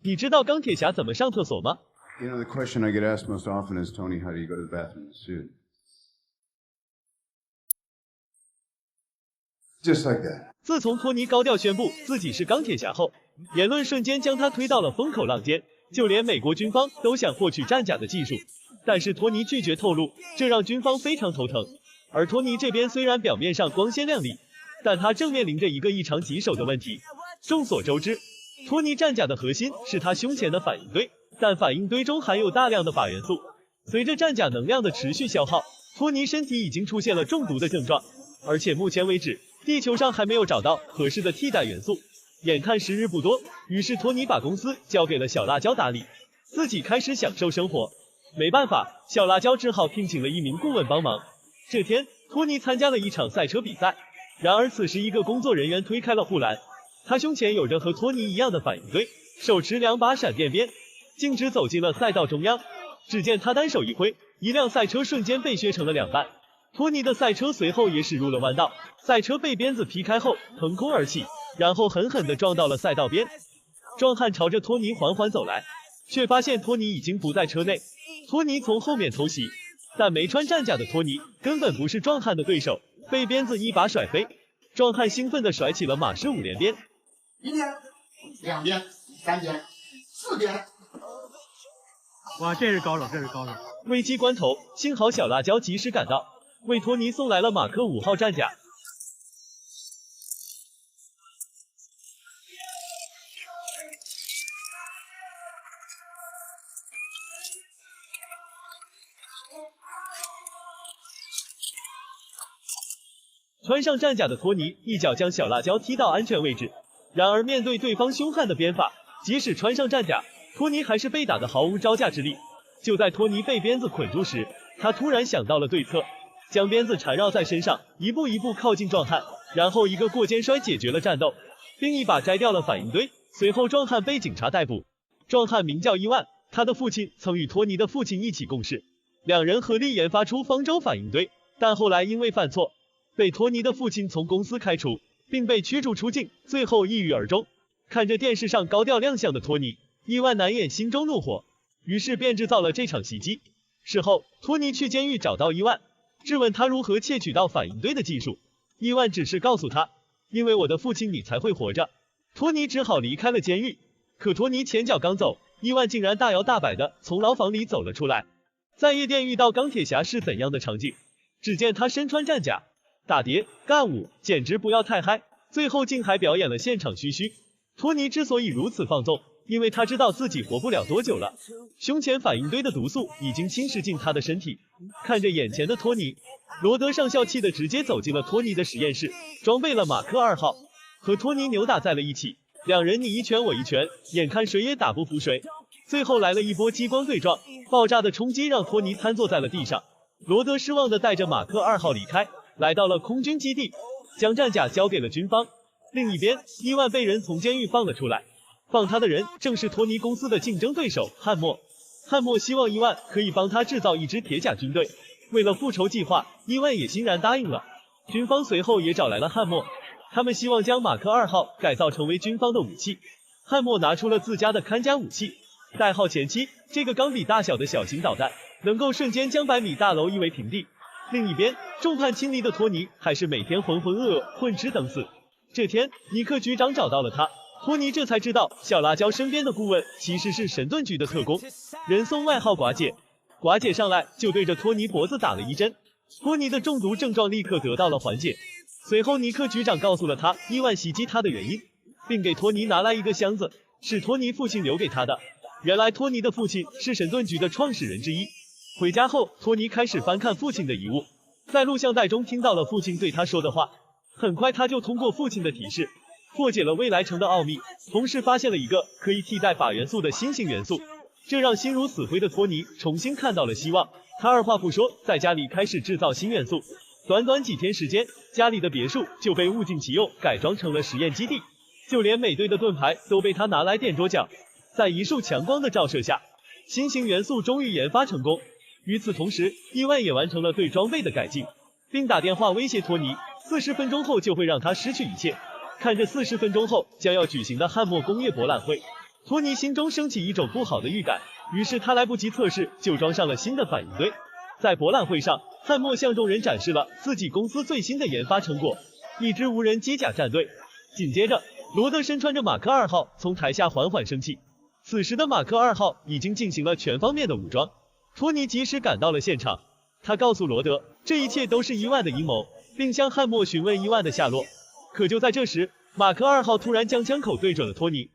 你知道钢铁侠怎么上厕所吗？ You know, the question I get asked most often is, Tony, how do you go to the bathroom in a suit? Just like that. 自从托尼高调宣布自己是钢铁侠后，言论瞬间将他推到了风口浪尖，就连美国军方都想获取战甲的技术，但是托尼拒绝透露，这让军方非常头疼。而托尼这边虽然表面上光鲜亮丽，但他正面临着一个异常棘手的问题。众所周知，托尼战甲的核心是他胸前的反应堆，但反应堆中含有大量的靶元素，随着战甲能量的持续消耗，托尼身体已经出现了中毒的症状，而且目前为止，地球上还没有找到合适的替代元素。眼看时日不多，于是托尼把公司交给了小辣椒打理，自己开始享受生活。没办法，小辣椒只好聘请了一名顾问帮忙。这天，托尼参加了一场赛车比赛，然而此时一个工作人员推开了护栏，他胸前有着和托尼一样的反应堆，手持2把闪电鞭，径直走进了赛道中央。只见他单手一挥，一辆赛车瞬间被削成了2半。托尼的赛车随后也驶入了弯道，赛车被鞭子劈开后腾空而起，然后狠狠地撞到了赛道边。壮汉朝着托尼缓缓走来，却发现托尼已经不在车内。托尼从后面偷袭，但没穿战甲的托尼根本不是壮汉的对手，被鞭子一把甩飞。壮汉兴奋地甩起了马式5连鞭，1鞭、2鞭、3鞭、4鞭。哇，这是高手，这是高手！危机关头，幸好小辣椒及时赶到，为托尼送来了马克5号战甲。穿上战甲的托尼一脚将小辣椒踢到安全位置，然而面对对方凶悍的鞭法，即使穿上战甲，托尼还是被打得毫无招架之力。就在托尼被鞭子捆住时，他突然想到了对策，将鞭子缠绕在身上，一步一步靠近壮汉，然后一个过肩摔解决了战斗，并一把摘掉了反应堆。随后壮汉被警察逮捕。壮汉名叫伊万，他的父亲曾与托尼的父亲一起共事，两人合力研发出方舟反应堆，但后来因为犯错，被托尼的父亲从公司开除，并被驱逐出境，最后抑郁而终。看着电视上高调亮相的托尼，伊万难掩心中怒火，于是便制造了这场袭击。事后，托尼去监狱找到伊万，质问他如何窃取到反应堆的技术。伊万只是告诉他，因为我的父亲你才会活着。托尼只好离开了监狱。可托尼前脚刚走，伊万竟然大摇大摆的从牢房里走了出来。在夜店遇到钢铁侠是怎样的场景？只见他身穿战甲，打碟干舞，简直不要太嗨，最后竟还表演了现场嘘嘘。托尼之所以如此放纵，因为他知道自己活不了多久了，胸前反应堆的毒素已经侵蚀进他的身体。看着眼前的托尼，罗德上校气的直接走进了托尼的实验室，装备了马克2号，和托尼扭打在了一起，两人你一拳我一拳，眼看谁也打不服谁。最后来了一波激光对撞，爆炸的冲击让托尼瘫坐在了地上。罗德失望的带着马克2号离开，来到了空军基地，将战甲交给了军方。另一边，伊万被人从监狱放了出来，放他的人正是托尼公司的竞争对手汉默。汉默希望伊万可以帮他制造一支铁甲军队，为了复仇计划，伊万也欣然答应了。军方随后也找来了汉默，他们希望将马克2号改造成为军方的武器。汉默拿出了自家的看家武器，代号前期，这个钢笔大小的小型导弹，能够瞬间将100米大楼夷为平地。另一边，众叛亲离的托尼还是每天浑浑噩噩，混吃等死。这天，尼克局长找到了他，托尼这才知道小辣椒身边的顾问其实是神盾局的特工，人送外号寡姐。寡姐上来就对着托尼脖子打了一针，托尼的中毒症状立刻得到了缓解。随后，尼克局长告诉了他伊万袭击他的原因，并给托尼拿来一个箱子，是托尼父亲留给他的。原来托尼的父亲是神盾局的创始人之一。回家后，托尼开始翻看父亲的遗物，在录像带中听到了父亲对他说的话。很快他就通过父亲的提示，破解了未来城的奥秘，同时发现了一个可以替代靶元素的新型元素，这让心如死灰的托尼重新看到了希望。他二话不说，在家里开始制造新元素。短短几天时间，家里的别墅就被物尽其用，改装成了实验基地，就连美队的盾牌都被他拿来垫桌脚。在一束强光的照射下，新型元素终于研发成功。与此同时，伊万也完成了对装备的改进，并打电话威胁托尼，40分钟后就会让他失去一切。看着40分钟后将要举行的汉默工业博览会，托尼心中升起一种不好的预感，于是他来不及测试就装上了新的反应堆。在博览会上，汉默向众人展示了自己公司最新的研发成果——一支无人机甲战队。紧接着，罗德身穿着马克2号从台下缓缓升起。此时的马克2号已经进行了全方面的武装。托尼及时赶到了现场，他告诉罗德，这一切都是伊万的阴谋，并向汉默询问伊万的下落。可就在这时，马克2号突然将枪口对准了托尼。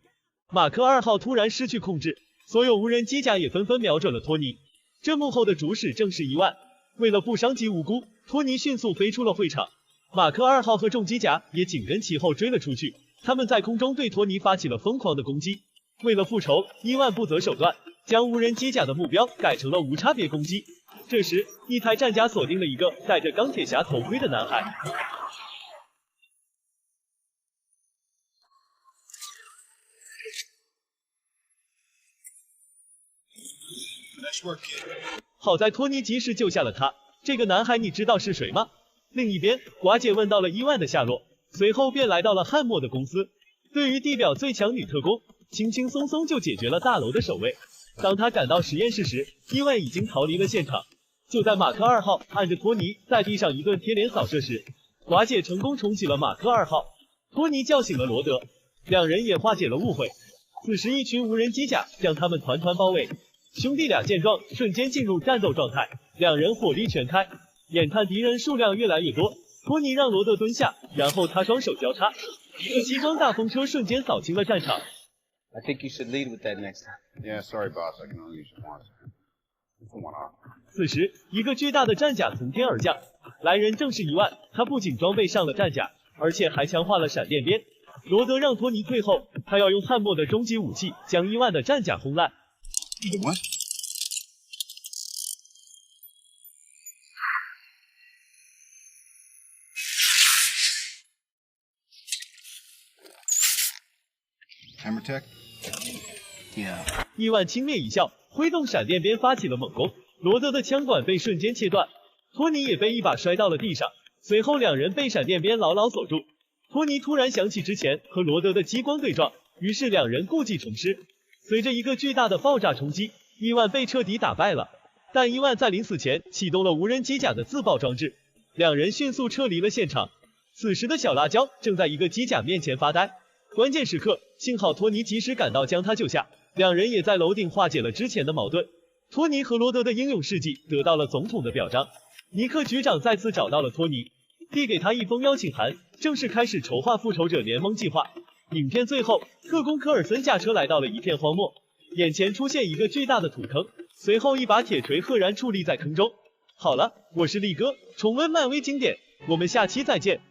马克2号突然失去控制，所有无人机甲也纷纷瞄准了托尼。这幕后的主使正是伊万。为了不伤及无辜，托尼迅速飞出了会场。马克2号和重机甲也紧跟其后追了出去，他们在空中对托尼发起了疯狂的攻击。为了复仇，伊万不择手段，将无人机甲的目标改成了无差别攻击。这时，一台战甲锁定了一个戴着钢铁侠头盔的男孩。好在托尼及时救下了他。这个男孩你知道是谁吗？另一边，寡姐问到了伊万的下落，随后便来到了汉默的公司。对于地表最强女特工，轻轻松松就解决了大楼的守卫。当他赶到实验室时，伊万已经逃离了现场。就在马克2号按着托尼在地上一顿贴脸扫射时，寡姐成功重启了马克2号。托尼叫醒了罗德，两人也化解了误会。此时，一群无人机甲将他们团团包围。兄弟俩见状，瞬间进入战斗状态，两人火力全开。眼看敌人数量越来越多，托尼让罗德蹲下，然后他双手交叉，一个西装大风车瞬间扫清了战场。I think you should lead with that next time. Yeah, sorry, boss. I can only use it once. It's a one-off. 此时，一个巨大的战甲从天而降，来人正是伊万。他不仅装备上了战甲，而且还强化了闪电鞭。罗德让托尼退后，他要用汉默的终极武器将伊万的战甲轰烂。What? Hammer tech? Yeah. 伊万轻蔑一笑，挥动闪电鞭发起了猛攻。罗德的枪管被瞬间切断，托尼也被一把摔到了地上。随后两人被闪电鞭牢牢锁住。托尼突然想起之前和罗德的激光对撞，于是两人故技重施。随着一个巨大的爆炸冲击，伊万被彻底打败了。但伊万在临死前启动了无人机甲的自爆装置，两人迅速撤离了现场。此时的小辣椒正在一个机甲面前发呆。关键时刻，幸好托尼及时赶到将他救下，两人也在楼顶化解了之前的矛盾。托尼和罗德的英勇事迹得到了总统的表彰。尼克局长再次找到了托尼，递给他一封邀请函，正式开始筹划复仇者联盟计划。影片最后，特工科尔森驾车来到了一片荒漠，眼前出现一个巨大的土坑，随后一把铁锤赫然矗立在坑中。好了，我是力哥，重温漫威经典，我们下期再见。